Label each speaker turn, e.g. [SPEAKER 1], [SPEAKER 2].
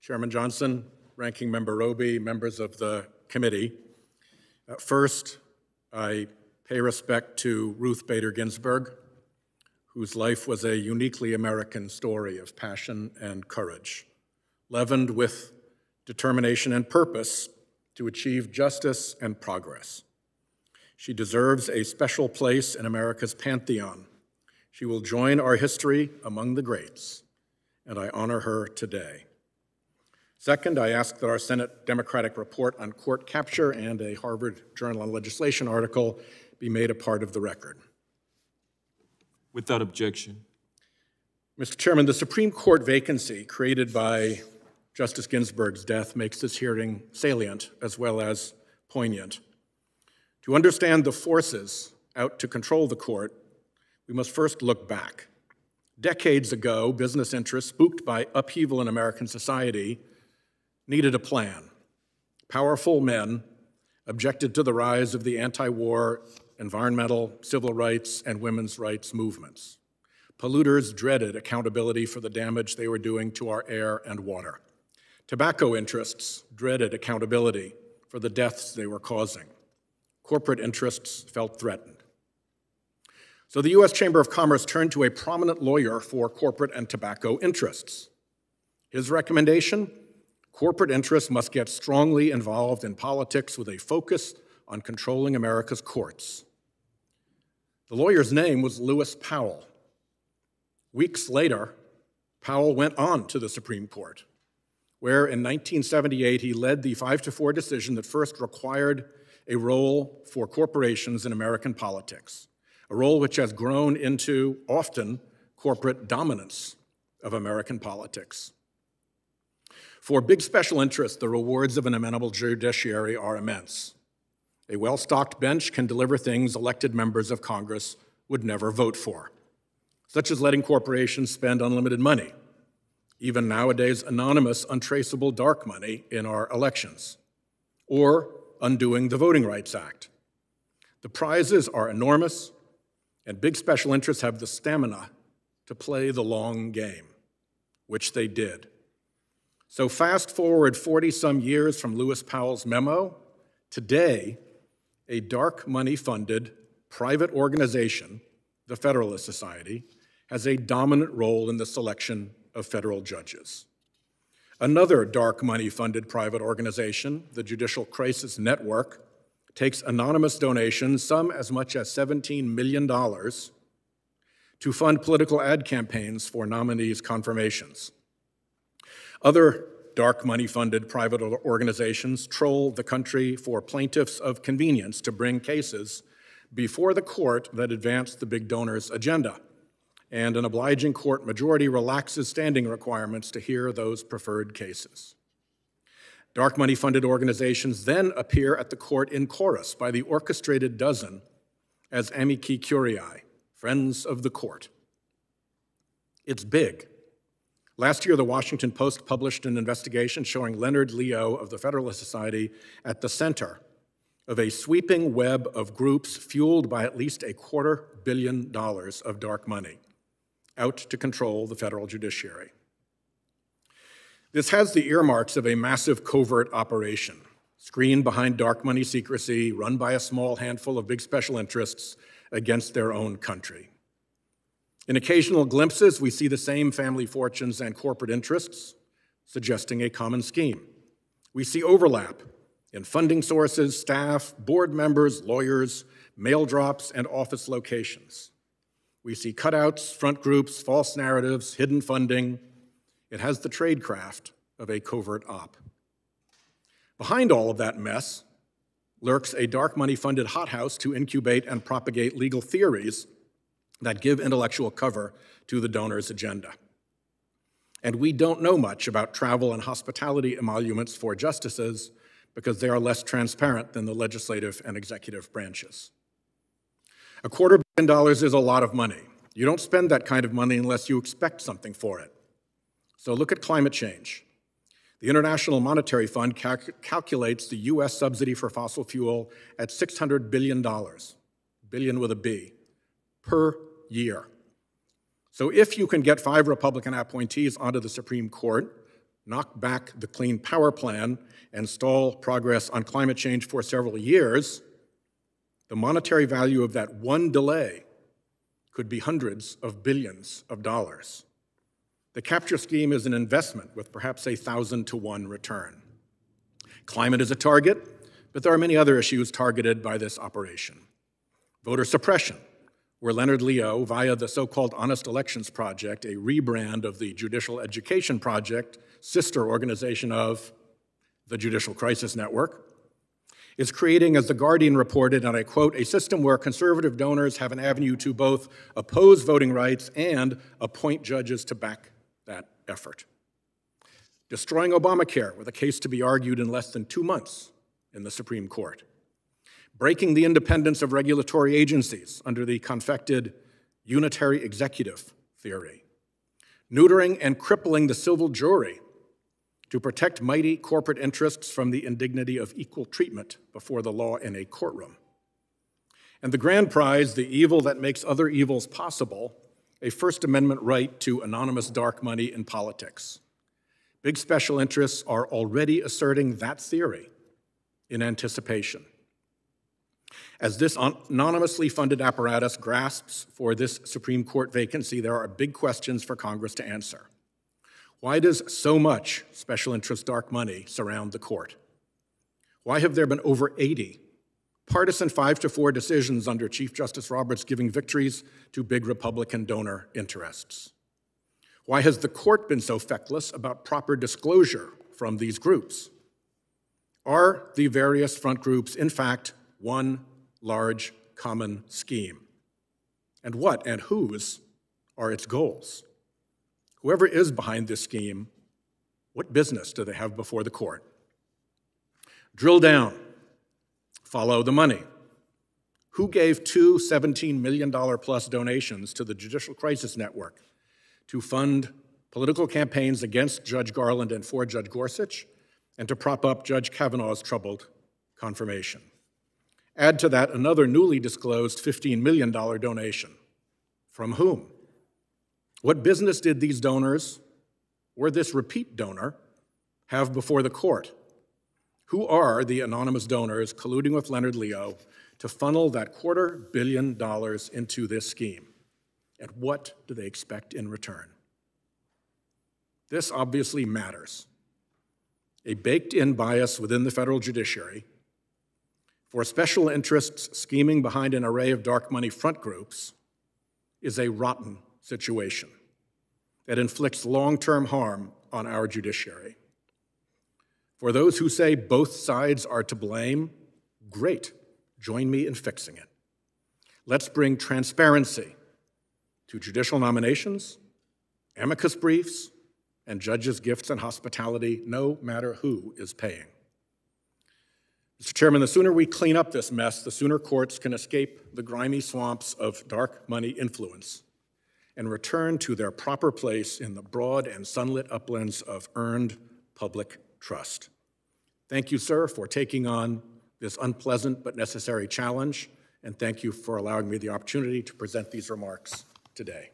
[SPEAKER 1] Chairman Johnson, Ranking Member Roby, members of the committee. First, I pay respect to Ruth Bader Ginsburg, whose life was a uniquely American story of passion and courage, leavened with determination and purpose to achieve justice and progress. She deserves a special place in America's pantheon. She will join our history among the greats, and I honor her today. Second, I ask that our Senate Democratic report on court capture and a Harvard Journal on Legislation article be made a part of the record.
[SPEAKER 2] Without objection.
[SPEAKER 1] Mr. Chairman, the Supreme Court vacancy created by Justice Ginsburg's death makes this hearing salient as well as poignant. To understand the forces out to control the court, we must first look back. Decades ago, business interests spooked by upheaval in American society needed a plan. Powerful men objected to the rise of the anti-war, environmental, civil rights, and women's rights movements. Polluters dreaded accountability for the damage they were doing to our air and water. Tobacco interests dreaded accountability for the deaths they were causing. Corporate interests felt threatened. So the U.S. Chamber of Commerce turned to a prominent lawyer for corporate and tobacco interests. His recommendation: corporate interests must get strongly involved in politics with a focus on controlling America's courts. The lawyer's name was Lewis Powell. Weeks later, Powell went on to the Supreme Court, where in 1978 he led the 5-4 decision that first required a role for corporations in American politics, a role which has grown into, often, corporate dominance of American politics. For big special interests, the rewards of an amenable judiciary are immense. A well-stocked bench can deliver things elected members of Congress would never vote for, such as letting corporations spend unlimited money, even nowadays anonymous, untraceable dark money in our elections, or undoing the Voting Rights Act. The prizes are enormous, and big special interests have the stamina to play the long game, which they did. So fast forward 40-some years from Lewis Powell's memo, today, a dark money-funded private organization, the Federalist Society, has a dominant role in the selection of federal judges. Another dark money-funded private organization, the Judicial Crisis Network, takes anonymous donations, some as much as $17 million, to fund political ad campaigns for nominees' confirmations. Other dark money-funded private organizations troll the country for plaintiffs of convenience to bring cases before the court that advance the big donors' agenda, and an obliging court majority relaxes standing requirements to hear those preferred cases. Dark money-funded organizations then appear at the court in chorus by the orchestrated dozen as amici curiae, friends of the court. It's big. Last year, the Washington Post published an investigation showing Leonard Leo of the Federalist Society at the center of a sweeping web of groups fueled by at least $250 million of dark money, out to control the federal judiciary. This has the earmarks of a massive covert operation, screened behind dark money secrecy, run by a small handful of big special interests against their own country. In occasional glimpses, we see the same family fortunes and corporate interests, suggesting a common scheme. We see overlap in funding sources, staff, board members, lawyers, mail drops, and office locations. We see cutouts, front groups, false narratives, hidden funding. It has the tradecraft of a covert op. Behind all of that mess lurks a dark money-funded hothouse to incubate and propagate legal theories that give intellectual cover to the donor's agenda. And we don't know much about travel and hospitality emoluments for justices because they are less transparent than the legislative and executive branches. $250 million is a lot of money. You don't spend that kind of money unless you expect something for it. So look at climate change. The International Monetary Fund calculates the US subsidy for fossil fuel at $600 billion, billion with a B, per year. So if you can get 5 Republican appointees onto the Supreme Court, knock back the Clean Power Plan, and stall progress on climate change for several years, the monetary value of that one delay could be hundreds of billions of dollars. The capture scheme is an investment with perhaps a 1,000-to-1 return. Climate is a target, but there are many other issues targeted by this operation. Voter suppression, where Leonard Leo, via the so-called Honest Elections Project, a rebrand of the Judicial Education Project, sister organization of the Judicial Crisis Network, is creating, as The Guardian reported, and I quote, a system where conservative donors have an avenue to both oppose voting rights and appoint judges to back that effort. Destroying Obamacare, with a case to be argued in less than 2 months in the Supreme Court. Breaking the independence of regulatory agencies under the confected unitary executive theory. Neutering and crippling the civil jury to protect mighty corporate interests from the indignity of equal treatment before the law in a courtroom. And the grand prize, the evil that makes other evils possible, a First Amendment right to anonymous dark money in politics. Big special interests are already asserting that theory in anticipation. As this anonymously funded apparatus grasps for this Supreme Court vacancy, there are big questions for Congress to answer. Why does so much special interest dark money surround the court? Why have there been over 80 partisan 5-4 decisions under Chief Justice Roberts giving victories to big Republican donor interests? Why has the court been so feckless about proper disclosure from these groups? Are the various front groups, in fact, one large common scheme? And what and whose are its goals? Whoever is behind this scheme, what business do they have before the court? Drill down. Follow the money. Who gave 2 $17 million plus donations to the Judicial Crisis Network to fund political campaigns against Judge Garland and for Judge Gorsuch, and to prop up Judge Kavanaugh's troubled confirmation? Add to that another newly disclosed $15 million donation. From whom? What business did these donors, or this repeat donor, have before the court? Who are the anonymous donors colluding with Leonard Leo to funnel that $250 million into this scheme? And what do they expect in return? This obviously matters. A baked-in bias within the federal judiciary for special interests scheming behind an array of dark money front groups is a rotten situation that inflicts long-term harm on our judiciary. For those who say both sides are to blame, great, join me in fixing it. Let's bring transparency to judicial nominations, amicus briefs, and judges' gifts and hospitality, no matter who is paying. Mr. Chairman, the sooner we clean up this mess, the sooner courts can escape the grimy swamps of dark money influence and return to their proper place in the broad and sunlit uplands of earned public trust. Thank you, sir, for taking on this unpleasant but necessary challenge, and thank you for allowing me the opportunity to present these remarks today.